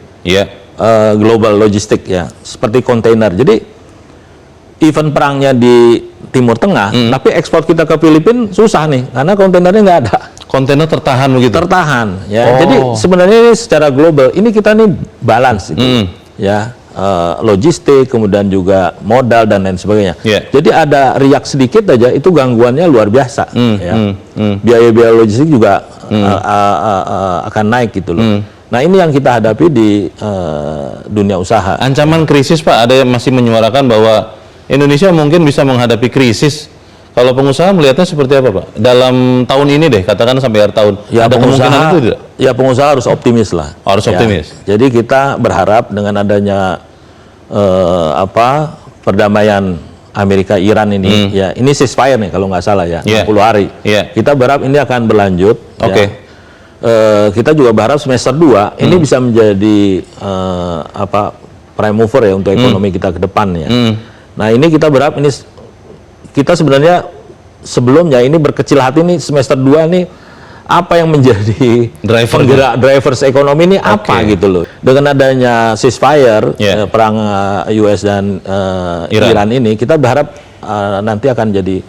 global logistik ya, seperti kontainer. Jadi event perangnya di Timur Tengah, tapi ekspor kita ke Filipina susah nih karena kontainernya nggak ada. Kontainer tertahan begitu? Tertahan ya. Jadi sebenarnya ini secara global ini kita nih balance gitu, ya. Logistik, kemudian juga modal dan lain sebagainya. Jadi ada riak sedikit aja itu gangguannya luar biasa. Biaya-biaya logistik juga akan naik gitu loh. Nah, ini yang kita hadapi di dunia usaha. Ancaman krisis, Pak, ada yang masih menyuarakan bahwa Indonesia mungkin bisa menghadapi krisis. Kalau pengusaha melihatnya seperti apa, Pak? Dalam tahun ini deh, katakan sampai akhir tahun. Ya, ada kemungkinan itu tidak? Ya, pengusaha harus optimis lah. Harus optimis. Jadi kita berharap dengan adanya perdamaian Amerika Iran ini, ya ini ceasefire nih kalau nggak salah ya, 60 hari. Kita berharap ini akan berlanjut. Kita juga berharap semester 2 ini bisa menjadi prime mover ya untuk ekonomi kita ke depan ya. Nah, ini kita berharap, ini kita sebenarnya sebelumnya ini berkecil hati nih semester 2 nih apa yang menjadi penggerak drivers ekonomi ini apa gitu loh. Dengan adanya ceasefire perang US dan Iran ini, kita berharap nanti akan jadi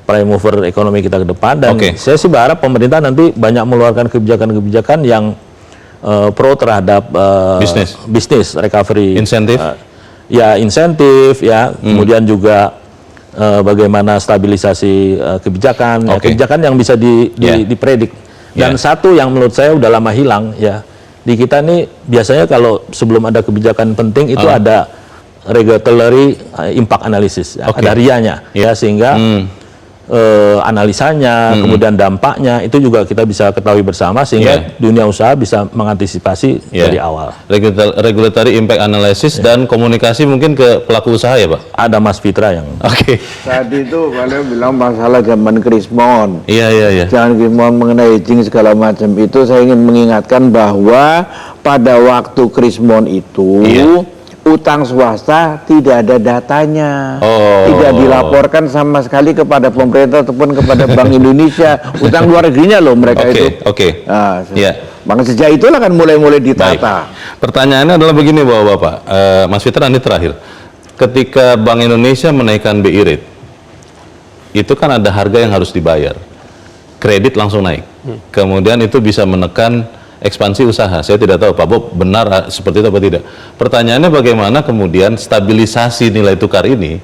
prime mover ekonomi kita ke depan, dan saya sih berharap pemerintah nanti banyak mengeluarkan kebijakan-kebijakan yang pro terhadap bisnis recovery, insentif kemudian juga bagaimana stabilisasi kebijakan, kebijakan yang bisa dipredik. Dan satu yang menurut saya udah lama hilang ya, di kita nih biasanya kalau sebelum ada kebijakan penting itu ada regulatory impact analysis, ada RIA-nya ya, sehingga analisanya, kemudian dampaknya itu juga kita bisa ketahui bersama, sehingga dunia usaha bisa mengantisipasi dari awal. Regulatory impact analysis dan komunikasi mungkin ke pelaku usaha ya Pak? Ada Mas Fitra yang tadi itu beliau bilang masalah zaman Krismon. Iya. Jangan Krismon mengenai hedging segala macam itu, saya ingin mengingatkan bahwa pada waktu Krismon itu utang swasta tidak ada datanya, tidak dilaporkan sama sekali kepada pemerintah ataupun kepada Bank Indonesia. Utang luar negerinya loh mereka itu. Maka sejak itulah kan mulai ditata. Baik. Pertanyaannya adalah begini Bapak-bapak, Mas Fitra, ini terakhir. Ketika Bank Indonesia menaikkan BI rate, itu kan ada harga yang harus dibayar. Kredit langsung naik. Kemudian itu bisa menekan ekspansi usaha. Saya tidak tahu Pak Bob benar seperti itu atau tidak. Pertanyaannya bagaimana kemudian stabilisasi nilai tukar ini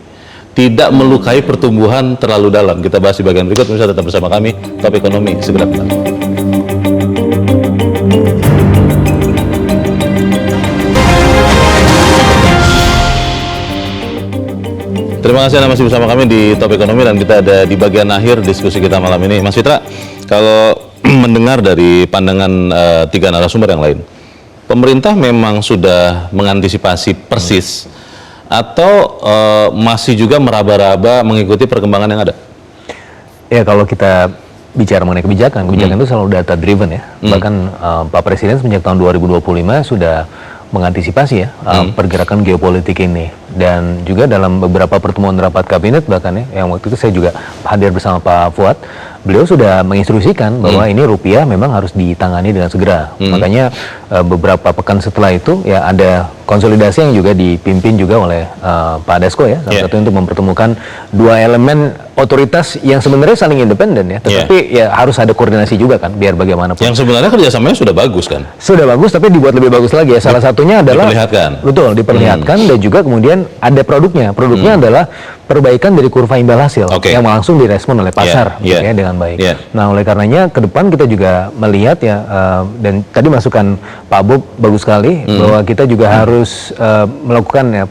tidak melukai pertumbuhan terlalu dalam. Kita bahas di bagian berikut. Bisa tetap bersama kami, Top Ekonomi segera kembali. Terima kasih Anda masih bersama kami di Top Ekonomi, dan kita ada di bagian akhir diskusi kita malam ini. Mas Fitra, kalau mendengar dari pandangan tiga narasumber yang lain, pemerintah memang sudah mengantisipasi persis atau masih juga meraba-raba mengikuti perkembangan yang ada? Ya, kalau kita bicara mengenai kebijakan itu selalu data driven ya. Bahkan Pak Presiden sejak tahun 2025 sudah mengantisipasi ya pergerakan geopolitik ini, dan juga dalam beberapa pertemuan rapat kabinet bahkan ya, yang waktu itu saya juga hadir bersama Pak Fuad, beliau sudah menginstruksikan bahwa ini rupiah memang harus ditangani dengan segera. Makanya beberapa pekan setelah itu ya ada konsolidasi yang juga dipimpin juga oleh Pak Dasko ya, salah satu untuk mempertemukan dua elemen otoritas yang sebenarnya saling independen ya, tetapi ya harus ada koordinasi juga kan, biar bagaimanapun. Yang sebenarnya kerjasamanya sudah bagus kan? Sudah bagus, tapi dibuat lebih bagus lagi ya. Salah satunya adalah diperlihatkan, dan juga kemudian ada produknya. Produknya adalah perbaikan dari kurva imbal hasil yang langsung direspon oleh pasar ya, dengan baik. Nah, oleh karenanya ke depan kita juga melihat ya, dan tadi masukan Pak Bob bagus sekali bahwa kita juga harus melakukan ya,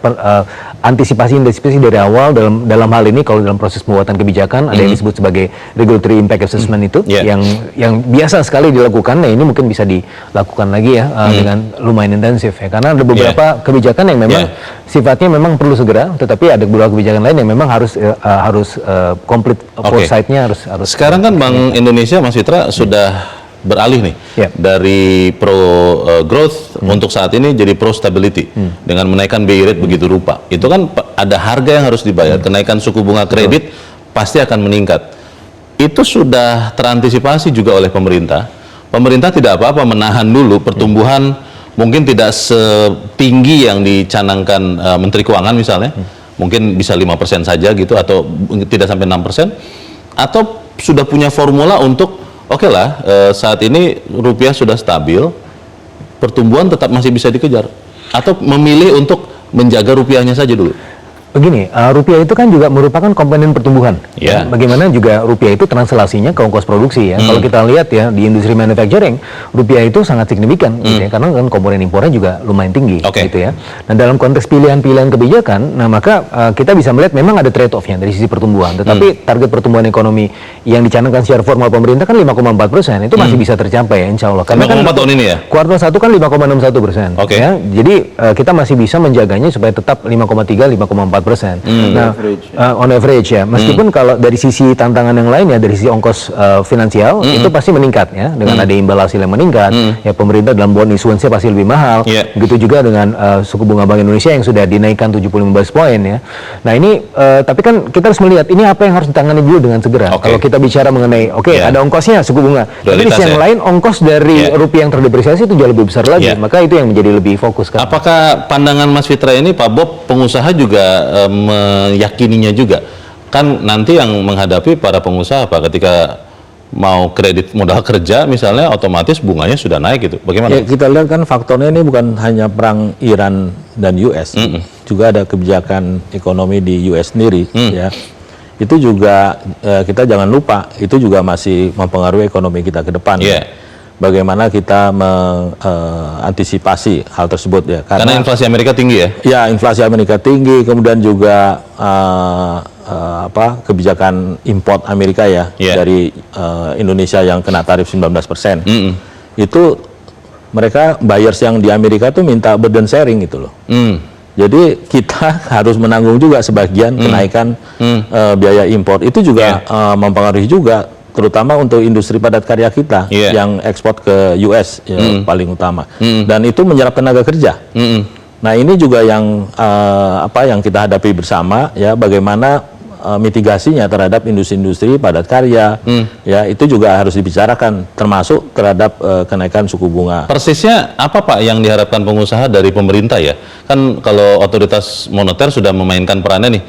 antisipasi dari awal dalam hal ini. Kalau dalam proses pembuatan kebijakan ada yang disebut sebagai regulatory impact assessment itu yang biasa sekali dilakukan. Nah, ini mungkin bisa dilakukan lagi ya dengan lumayan intensif ya, karena ada beberapa kebijakan yang memang sifatnya memang perlu segera, tetapi ada beberapa kebijakan lain yang memang harus complete foresight-nya harus. Sekarang kan Bank Indonesia, Mas Fitra, sudah beralih nih dari pro growth untuk saat ini jadi pro stability dengan menaikkan BI rate begitu rupa. Itu kan ada harga yang harus dibayar. Kenaikan suku bunga kredit pasti akan meningkat. Itu sudah terantisipasi juga oleh pemerintah. Pemerintah tidak apa-apa menahan dulu pertumbuhan, mungkin tidak setinggi yang dicanangkan Menteri Keuangan misalnya. Mungkin bisa 5% saja gitu, atau tidak sampai 6%, atau sudah punya formula untuk saat ini rupiah sudah stabil, pertumbuhan tetap masih bisa dikejar, atau memilih untuk menjaga rupiahnya saja dulu. Begini, rupiah itu kan juga merupakan komponen pertumbuhan. Ya. Bagaimana juga rupiah itu translasinya ke ongkos produksi ya. Kalau kita lihat ya di industri manufacturing, rupiah itu sangat signifikan gitu ya, karena kan komponen impornya juga lumayan tinggi gitu ya. Nah, dalam konteks pilihan-pilihan kebijakan, nah maka kita bisa melihat memang ada trade-off-nya dari sisi pertumbuhan. Tetapi target pertumbuhan ekonomi yang dicanangkan secara formal pemerintah kan 5,4%, itu masih bisa tercapai ya, insya Allah. Karena kan tahun ini ya? Kuartal 1 kan 5,61%. Ya. Jadi kita masih bisa menjaganya supaya tetap 5,3, 5,4%. 5%. Nah, average, on average ya. Meskipun kalau dari sisi tantangan yang lain ya, dari sisi ongkos finansial itu pasti meningkat ya, dengan ada imbal hasil yang meningkat. Ya, pemerintah dalam bond issuance-nya pasti lebih mahal. Begitu juga dengan suku bunga Bank Indonesia yang sudah dinaikkan 75 basis point ya. Nah ini, tapi kan kita harus melihat ini apa yang harus ditangani dulu dengan segera. Kalau kita bicara mengenai, ada ongkosnya suku bunga. Tapi di sisi yang lain, ongkos dari rupiah yang terdepresiasi itu jauh lebih besar lagi. Maka itu yang menjadi lebih fokus kan. Apakah pandangan Mas Fitra ini, Pak Bob, pengusaha juga meyakininya juga? Kan nanti yang menghadapi para pengusaha, Pak, ketika mau kredit modal kerja misalnya, otomatis bunganya sudah naik gitu. Bagaimana? Ya, kita lihat kan faktornya ini bukan hanya perang Iran dan US, juga ada kebijakan ekonomi di US sendiri, ya. Itu juga kita jangan lupa, itu juga masih mempengaruhi ekonomi kita ke depan. Bagaimana kita mengantisipasi hal tersebut ya? Karena inflasi Amerika tinggi ya? Ya, inflasi Amerika tinggi, kemudian juga kebijakan import Amerika ya dari Indonesia yang kena tarif 19%. Itu mereka buyers yang di Amerika tuh minta burden sharing gitu loh. Jadi kita harus menanggung juga sebagian kenaikan biaya impor. Itu juga mempengaruhi juga, terutama untuk industri padat karya kita yang ekspor ke US paling utama. Dan itu menyerap tenaga kerja. Nah ini juga yang yang kita hadapi bersama ya, bagaimana mitigasinya terhadap industri-industri padat karya, ya itu juga harus dibicarakan, termasuk terhadap kenaikan suku bunga. Persisnya apa Pak yang diharapkan pengusaha dari pemerintah ya? Kan kalau otoritas moneter sudah memainkan perannya nih.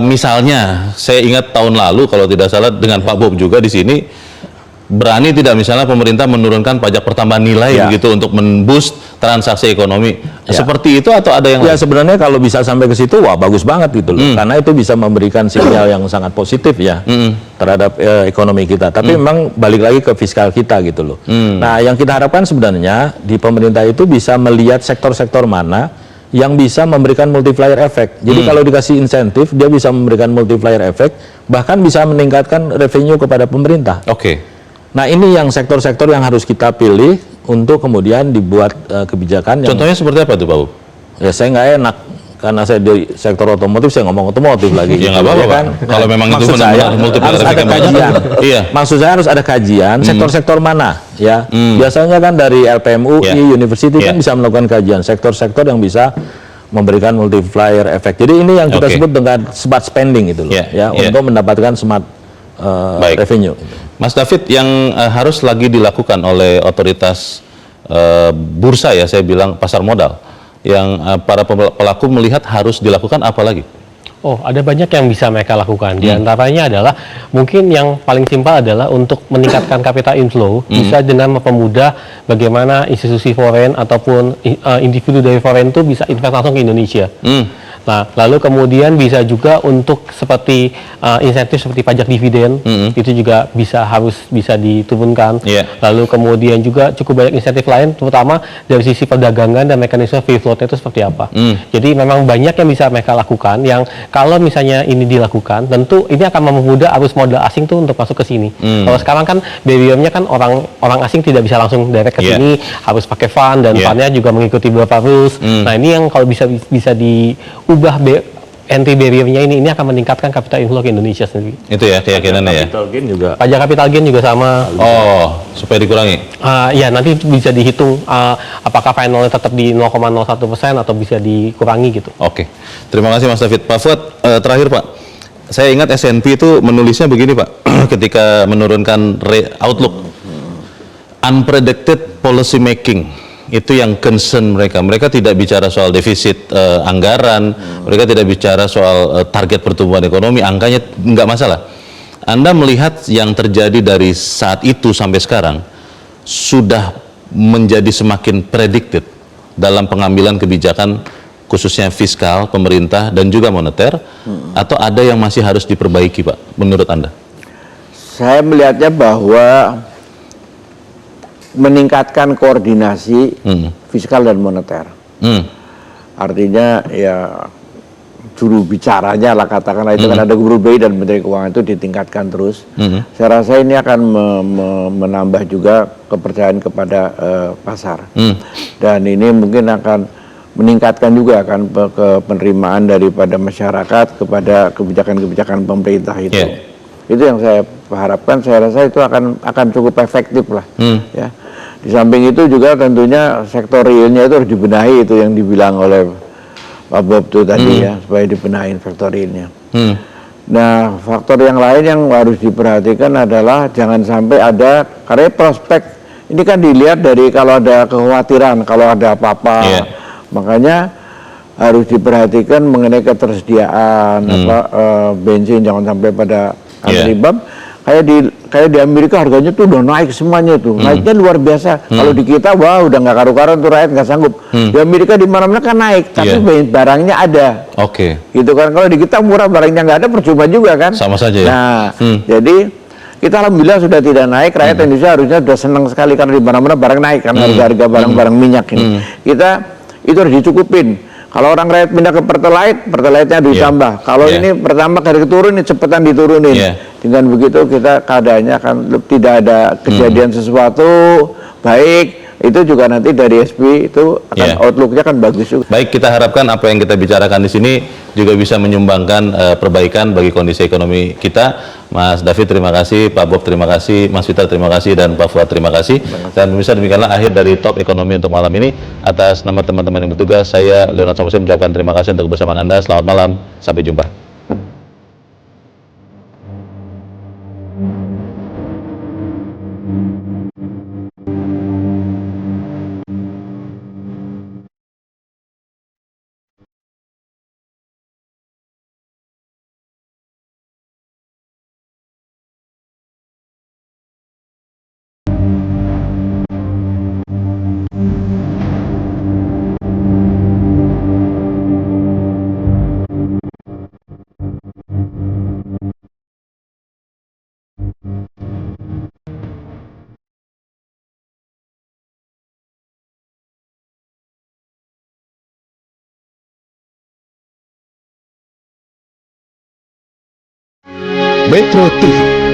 Misalnya, saya ingat tahun lalu kalau tidak salah dengan Pak Bob juga di sini, berani tidak misalnya pemerintah menurunkan pajak pertambahan nilai begitu untuk men-boost transaksi ekonomi. Seperti itu atau ada yang lain? Sebenarnya kalau bisa sampai ke situ, wah bagus banget gitu loh. Karena itu bisa memberikan sinyal yang sangat positif ya terhadap ekonomi kita. Tapi memang balik lagi ke fiskal kita gitu loh. Nah, yang kita harapkan sebenarnya di pemerintah itu bisa melihat sektor-sektor mana yang bisa memberikan multiplier effect. Jadi kalau dikasih insentif, dia bisa memberikan multiplier effect, bahkan bisa meningkatkan revenue kepada pemerintah. Nah ini yang sektor-sektor yang harus kita pilih untuk kemudian dibuat kebijakan. Contohnya seperti apa tuh Pak Bob? Ya saya nggak enak, karena saya di sektor otomotif, saya ngomong otomotif lagi. Ya nggak apa-apa kan? Kalau memang itu harus ada kajian. Maksud saya harus ada kajian sektor-sektor mana ya. Biasanya kan dari LPMUI, University kan bisa melakukan kajian sektor-sektor yang bisa memberikan multiplier effect. Jadi ini yang kita sebut dengan smart spending itu loh, untuk mendapatkan smart revenue. Mas David, yang harus lagi dilakukan oleh otoritas bursa ya, saya bilang pasar modal, yang para pelaku melihat harus dilakukan apa lagi? Oh, ada banyak yang bisa mereka lakukan. Di antaranya adalah mungkin yang paling simpel adalah untuk meningkatkan capital inflow, bisa dengan mempermudah bagaimana institusi foreign ataupun individu dari foreign itu bisa invest langsung ke Indonesia. Nah, lalu kemudian bisa juga untuk seperti insentif seperti pajak dividen, itu juga harus bisa diturunkan. Lalu kemudian juga cukup banyak insentif lain, terutama dari sisi perdagangan dan mekanisme free float itu seperti apa. Jadi memang banyak yang bisa mereka lakukan, yang kalau misalnya ini dilakukan, tentu ini akan mempermudah arus modal asing tuh untuk masuk ke sini. Kalau sekarang kan barrier-nya kan orang asing tidak bisa langsung direct ke sini, harus pakai fund, dan fundnya juga mengikuti beberapa rules. Nah, ini yang kalau bisa diubah entry barrier-nya ini akan meningkatkan capital inflow ke Indonesia sendiri. Itu ya keyakinannya ya. Capital gain juga. Pajak capital gain juga sama. Oh, supaya dikurangi. Ya nanti bisa dihitung apakah finalnya tetap di 0,01% atau bisa dikurangi gitu. Oke. Terima kasih Mas David. Pak Fuad, terakhir Pak. Saya ingat S&P itu menulisnya begini Pak, ketika menurunkan outlook. Unpredicted policy making. Itu yang concern mereka. Mereka tidak bicara soal defisit anggaran, mereka tidak bicara soal target pertumbuhan ekonomi, angkanya nggak masalah. Anda melihat yang terjadi dari saat itu sampai sekarang sudah menjadi semakin predicted dalam pengambilan kebijakan khususnya fiskal, pemerintah dan juga moneter, atau ada yang masih harus diperbaiki Pak, menurut Anda? Saya melihatnya bahwa meningkatkan koordinasi fiskal dan moneter. Artinya ya juru bicaranya lah katakanlah, itu kan ada Gubernur BI dan Menteri Keuangan, itu ditingkatkan terus. Saya rasa ini akan menambah juga kepercayaan kepada pasar. Dan ini mungkin akan meningkatkan juga kan ke penerimaan daripada masyarakat kepada kebijakan-kebijakan pemerintah itu. Itu yang saya harapkan. Saya rasa itu akan cukup efektif lah. Ya. Di samping itu juga tentunya sektor realnya itu harus dibenahi, itu yang dibilang oleh Pak Bob itu tadi ya, supaya dibenahi sektor realnya. Nah, faktor yang lain yang harus diperhatikan adalah jangan sampai ada, karena prospek ini kan dilihat dari kalau ada kekhawatiran, kalau ada apa-apa. Makanya harus diperhatikan mengenai ketersediaan bensin, jangan sampai pada antri bab. Kayak di Amerika harganya tuh udah naik semuanya tuh, naiknya luar biasa. Kalau di kita wah udah nggak karu-karuan tuh, rakyat nggak sanggup. Di Amerika di mana-mana kan naik, tapi barangnya ada. Gitu kan. Kalau di kita murah barangnya nggak ada, percuma juga kan. Sama saja ya. Nah, jadi kita alhamdulillah sudah tidak naik. Rakyat Indonesia harusnya sudah senang sekali karena di mana-mana barang naik kan, harga-harga barang-barang minyak ini. Kita itu harus dicukupin. Kalau orang rakyat pindah ke Pertalite-nya ditambah. Kalau ini pertama harga turun, ini cepetan diturunin. Dengan begitu kita keadaannya akan tidak ada kejadian sesuatu baik. Itu juga nanti dari SP itu akan outlook-nya kan bagus juga. Baik, kita harapkan apa yang kita bicarakan di sini juga bisa menyumbangkan perbaikan bagi kondisi ekonomi kita. Mas David terima kasih, Pak Bob terima kasih, Mas Vita terima kasih, dan Pak Fuad terima kasih. Dan pemirsa, demikianlah akhir dari Top Ekonomi untuk malam ini. Atas nama teman-teman yang bertugas, saya Leonard Samusi mengucapkan terima kasih untuk kebersamaan Anda. Selamat malam, sampai jumpa. Metro TV